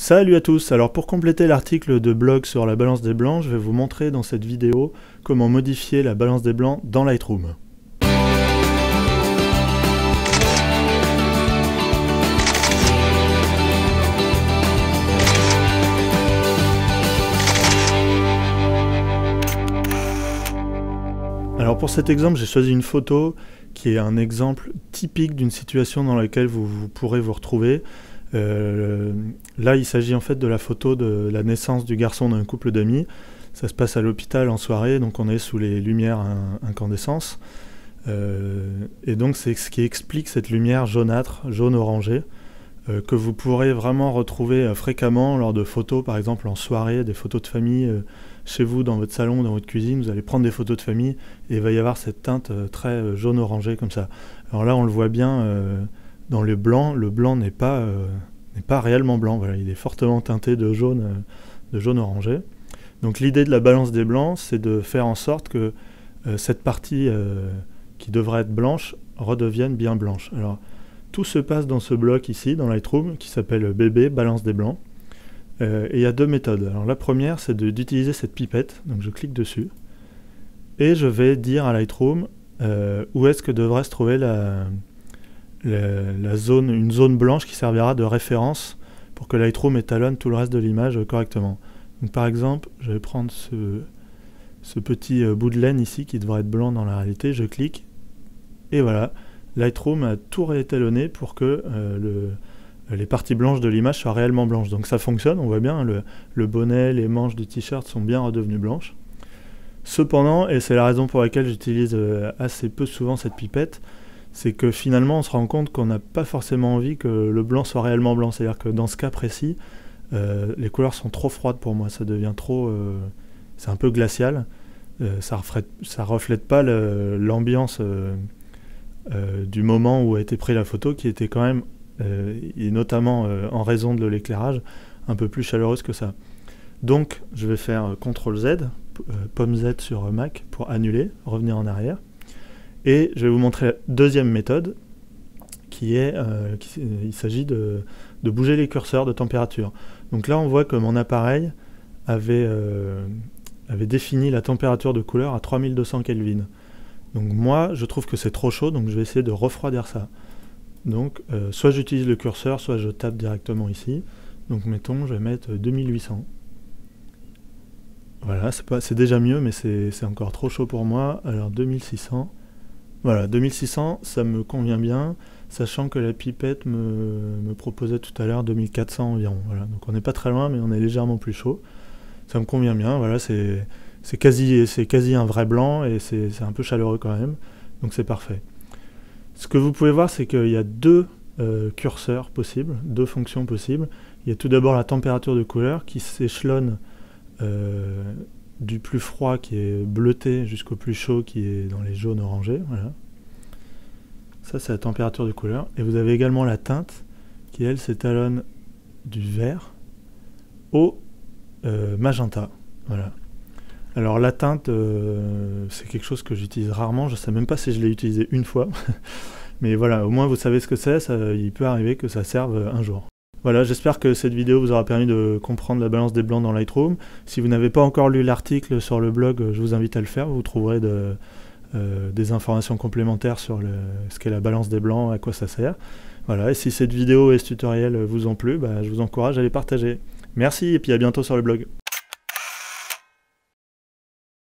Salut à tous, alors pour compléter l'article de blog sur la balance des blancs, je vais vous montrer dans cette vidéo comment modifier la balance des blancs dans Lightroom. Alors pour cet exemple, j'ai choisi une photo qui est un exemple typique d'une situation dans laquelle vous pourrez vous retrouver. Là, il s'agit en fait de la photo de la naissance du garçon d'un couple d'amis. Ça se passe à l'hôpital en soirée, donc on est sous les lumières incandescence. Et donc c'est ce qui explique cette lumière jaunâtre, jaune-orangé, que vous pourrez vraiment retrouver fréquemment lors de photos, par exemple en soirée, des photos de famille chez vous, dans votre salon, dans votre cuisine. Vous allez prendre des photos de famille et il va y avoir cette teinte très jaune-orangé comme ça. Alors là, on le voit bien dans le blanc n'est pas réellement blanc, voilà, il est fortement teinté de jaune orangé. Donc l'idée de la balance des blancs, c'est de faire en sorte que cette partie qui devrait être blanche redevienne bien blanche. Alors tout se passe dans ce bloc ici, dans Lightroom, qui s'appelle BB, balance des blancs. Et il y a deux méthodes. Alors la première, c'est d'utiliser cette pipette, donc je clique dessus, et je vais dire à Lightroom où est-ce que devrait se trouver une zone blanche qui servira de référence pour que Lightroom étalonne tout le reste de l'image correctement. Donc par exemple, je vais prendre ce petit bout de laine ici qui devrait être blanc dans la réalité, je clique, et voilà, Lightroom a tout réétalonné pour que les parties blanches de l'image soient réellement blanches. Donc ça fonctionne, on voit bien, le bonnet, les manches du t-shirt sont bien redevenues blanches. Cependant, et c'est la raison pour laquelle j'utilise assez peu souvent cette pipette, c'est que finalement on se rend compte qu'on n'a pas forcément envie que le blanc soit réellement blanc. C'est-à-dire que dans ce cas précis, les couleurs sont trop froides pour moi, ça devient trop... c'est un peu glacial, ça reflète pas l'ambiance du moment où a été prise la photo, qui était quand même, et notamment en raison de l'éclairage, un peu plus chaleureuse que ça. Donc je vais faire CTRL Z, pomme Z sur Mac pour annuler, revenir en arrière. Et je vais vous montrer la deuxième méthode, qui est, il s'agit de bouger les curseurs de température. Donc là on voit que mon appareil avait défini la température de couleur à 3200 Kelvin. Donc moi je trouve que c'est trop chaud, donc je vais essayer de refroidir ça. Donc soit j'utilise le curseur, soit je tape directement ici. Donc mettons, je vais mettre 2800. Voilà, c'est déjà mieux, mais c'est encore trop chaud pour moi. Alors 2600. Voilà, 2600, ça me convient bien, sachant que la pipette me proposait tout à l'heure 2400 environ. Voilà, donc on n'est pas très loin, mais on est légèrement plus chaud. Ça me convient bien, voilà, c'est quasi un vrai blanc, et c'est un peu chaleureux quand même, donc c'est parfait. Ce que vous pouvez voir, c'est qu'il y a deux curseurs possibles, deux fonctions possibles. Il y a tout d'abord la température de couleur qui s'échelonne du plus froid qui est bleuté jusqu'au plus chaud qui est dans les jaunes orangés. Voilà. Ça c'est la température de couleur. Et vous avez également la teinte qui elle s'étalonne du vert au magenta. Voilà. Alors la teinte c'est quelque chose que j'utilise rarement, je ne sais même pas si je l'ai utilisé une fois. Mais voilà, au moins vous savez ce que c'est, il peut arriver que ça serve un jour. Voilà, j'espère que cette vidéo vous aura permis de comprendre la balance des blancs dans Lightroom. Si vous n'avez pas encore lu l'article sur le blog, je vous invite à le faire. Vous trouverez des informations complémentaires sur ce qu'est la balance des blancs, à quoi ça sert. Voilà, et si cette vidéo et ce tutoriel vous ont plu, je vous encourage à les partager. Merci et puis à bientôt sur le blog.